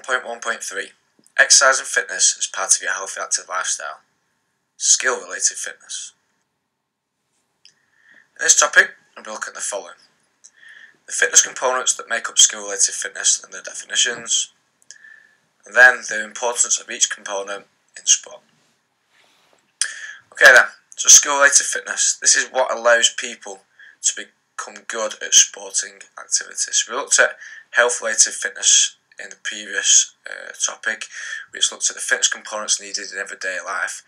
1.1.3 Exercise and fitness as part of your healthy active lifestyle. Skill related fitness. In this topic, we'll be looking at the following: the fitness components that make up skill related fitness and their definitions, and then the importance of each component in sport. Okay then, so skill related fitness. This is what allows people to become good at sporting activities. We looked at health related fitness in the previous topic, which looked at the fitness components needed in everyday life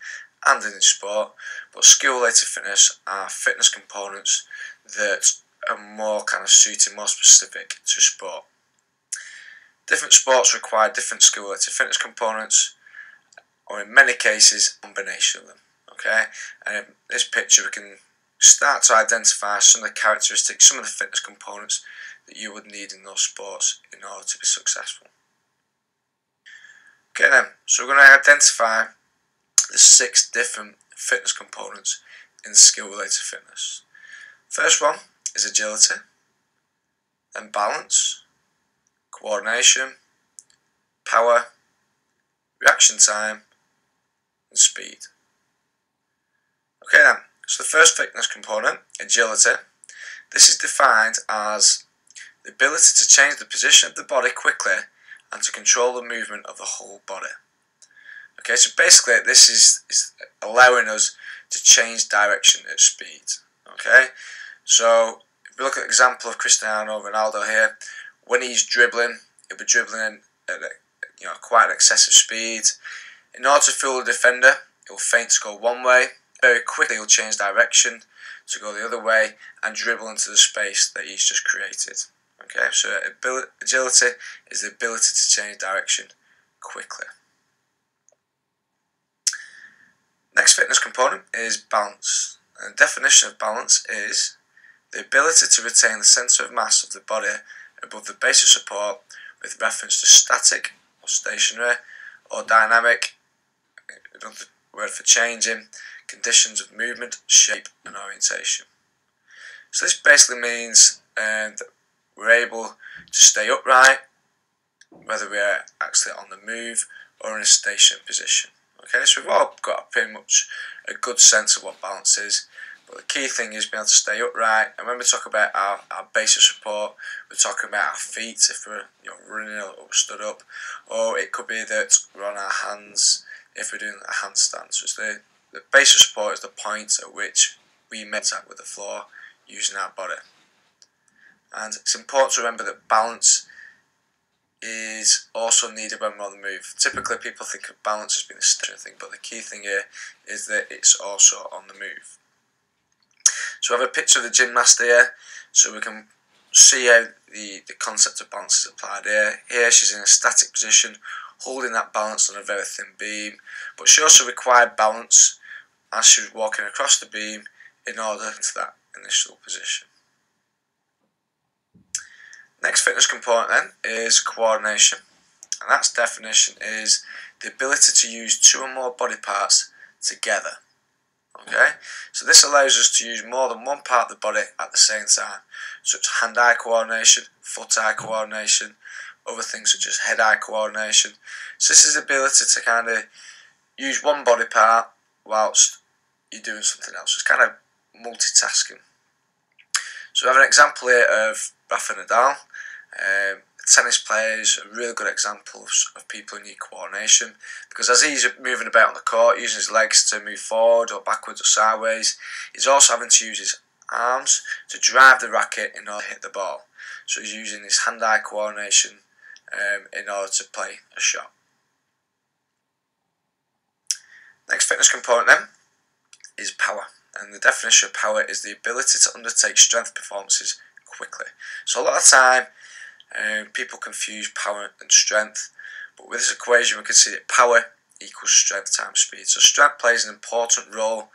and in sport, but skill related fitness are fitness components that are more kind of suited, more specific to sport. Different sports require different skill related fitness components, or in many cases, a combination of them. Okay, and in this picture we can start to identify some of the characteristics, some of the fitness components that you would need in those sports in order to be successful. Okay then, so we're going to identify the 6 different fitness components in skill related fitness. First one is agility, then balance, coordination, power, reaction time, and speed. Okay then, so the first fitness component, agility, this is defined as the ability to change the position of the body quickly and to control the movement of the whole body. Okay, so basically this is allowing us to change direction at speed. Okay, so if we look at an example of Cristiano Ronaldo here, when he's dribbling, he'll be dribbling at quite an excessive speed. In order to fool the defender, he'll feint to go one way. Very quickly he'll change direction to go the other way and dribble into the space that he's just created. Okay, so agility is the ability to change direction quickly. Next fitness component is balance. And the definition of balance is the ability to retain the centre of mass of the body above the base of support with reference to static or stationary or dynamic, another word for changing, conditions of movement, shape and orientation. So this basically means that we're able to stay upright, whether we're actually on the move or in a stationary position. Okay, so we've all got pretty much a good sense of what balance is, but the key thing is being able to stay upright. And when we talk about our base of support, we're talking about our feet if we're running or stood up, or it could be that we're on our hands if we're doing a handstand. So it's the base of support is the point at which we make contact with the floor using our body. And it's important to remember that balance is also needed when we're on the move. Typically people think of balance as being a stationary thing, but the key thing here is that it's also on the move. So we have a picture of the gymnast here, so we can see how the concept of balance is applied here. Here she's in a static position, holding that balance on a very thin beam, but she also required balance as she was walking across the beam in order into that initial position. Next fitness component then is coordination, and that's definition is the ability to use 2 or more body parts together. Okay, so this allows us to use more than one part of the body at the same time, such as hand-eye coordination, foot-eye coordination, other things such as head-eye coordination. So this is the ability to kind of use one body part whilst you're doing something else. It's kind of multitasking. So we have an example here of Rafa Nadal. Tennis players, a really good example of people who need coordination, because as he's moving about on the court, using his legs to move forward or backwards or sideways, he's also having to use his arms to drive the racket in order to hit the ball. So he's using his hand-eye coordination in order to play a shot. Next fitness component then is power, and the definition of power is the ability to undertake strength performances quickly. So a lot of time people confuse power and strength, but with this equation we can see that power equals strength times speed. So strength plays an important role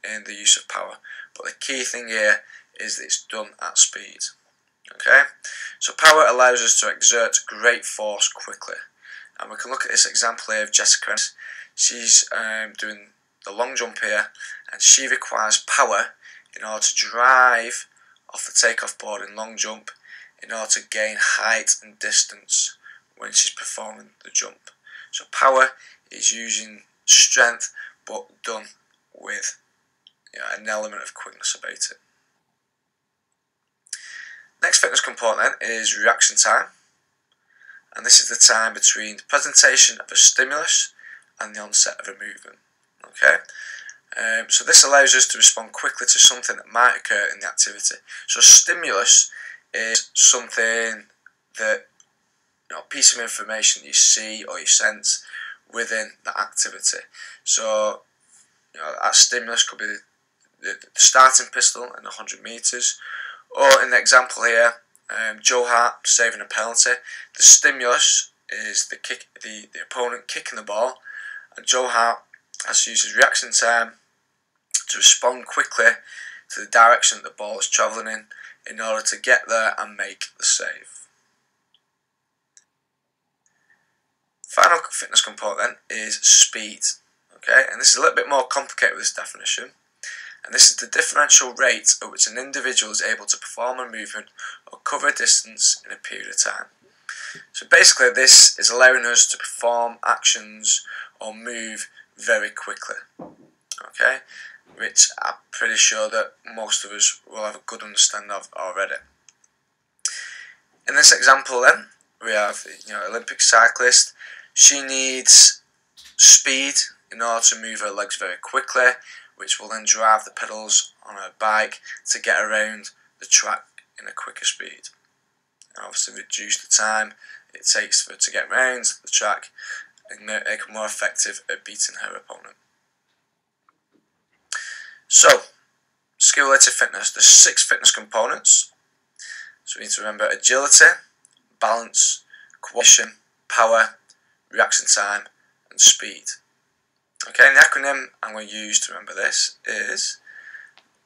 in the use of power, but the key thing here is that it's done at speed. Okay, so power allows us to exert great force quickly, and we can look at this example here of Jessica. She's doing the long jump here, and she requires power in order to drive off the takeoff board in long jump in order to gain height and distance when she's performing the jump. So power is using strength but done with an element of quickness about it. Next fitness component is reaction time, and this is the time between the presentation of a stimulus and the onset of a movement. Okay, so this allows us to respond quickly to something that might occur in the activity. So stimulus is something that, a piece of information you see or you sense within that activity. So that stimulus could be the starting pistol in 100 metres, or in the example here, Joe Hart saving a penalty. The stimulus is the opponent kicking the ball, and Joe Hart has to use his reaction time to respond quickly to the direction that the ball is travelling in order to get there and make the save. Final fitness component is speed. Okay, and this is a little bit more complicated with this definition. And this is the differential rate at which an individual is able to perform a movement or cover a distance in a period of time. So basically this is allowing us to perform actions or move very quickly. Okay, which I'm pretty sure that most of us will have a good understanding of already. In this example then, we have Olympic cyclist. She needs speed in order to move her legs very quickly, which will then drive the pedals on her bike to get around the track in a quicker speed. And obviously reduce the time it takes for her to get around the track and make her more effective at beating her opponent. So, skill-related fitness. There's 6 fitness components. So we need to remember agility, balance, coordination, power, reaction time, and speed. Okay, and the acronym I'm going to use to remember this is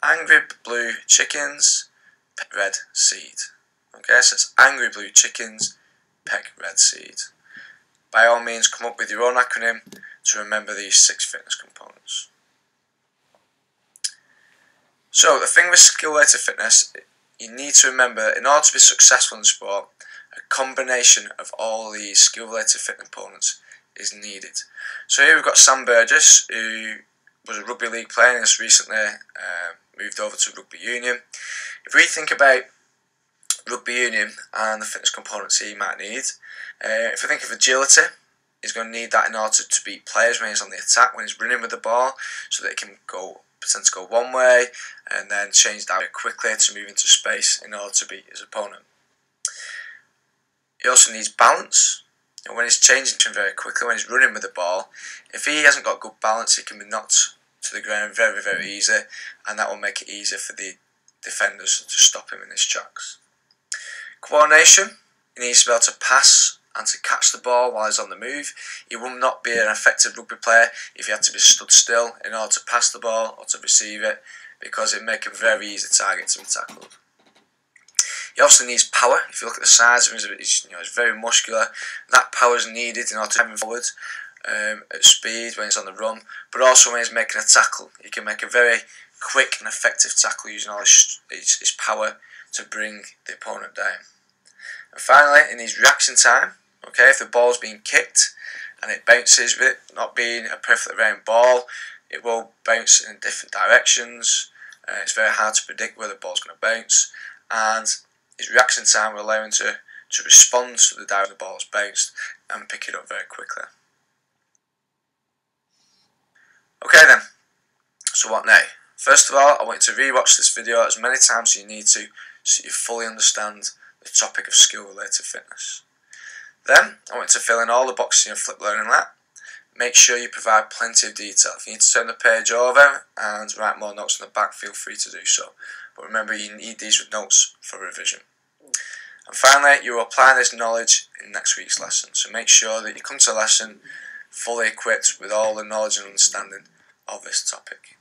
Angry Blue Chickens, Peck Red Seed. Okay, so it's Angry Blue Chickens, Peck Red Seed. By all means, come up with your own acronym to remember these 6 fitness components. So, the thing with skill-related fitness, you need to remember, in order to be successful in sport, a combination of all these skill-related fitness components is needed. So here we've got Sam Burgess, who was a rugby league player and has recently moved over to rugby union. If we think about rugby union and the fitness components he might need, if we think of agility, he's going to need that in order to beat players when he's on the attack, when he's running with the ball, so that he can pretend to go one way and then change that quickly to move into space in order to beat his opponent. He also needs balance. And when he's changing very quickly, when he's running with the ball, if he hasn't got good balance, he can be knocked to the ground very, very easy, and that will make it easier for the defenders to stop him in his tracks. Coordination, he needs to be able to pass and to catch the ball while he's on the move. He will not be an effective rugby player if he had to be stood still in order to pass the ball or to receive it, because it will make him a very easy target to be tackled. He also needs power. If you look at the size of him, he's very muscular. That power is needed in order to drive him forward at speed when he's on the run, but also when he's making a tackle. He can make a very quick and effective tackle using all his power to bring the opponent down. And finally, in his reaction time, okay, if the ball's being kicked and it bounces with it, not being a perfectly round ball, it will bounce in different directions. It's very hard to predict where the ball's going to bounce, and his reaction time will allow him to respond to the direction the ball has bounced and pick it up very quickly. Okay then, so what now? First of all, I want you to rewatch this video as many times as you need to so you fully understand the topic of skill-related fitness. Then, I want you to fill in all the boxes in your Flip Learning Lab. Make sure you provide plenty of detail. If you need to turn the page over and write more notes on the back, feel free to do so. But remember, you need these with notes for revision. And finally, you will apply this knowledge in next week's lesson. So make sure that you come to the lesson fully equipped with all the knowledge and understanding of this topic.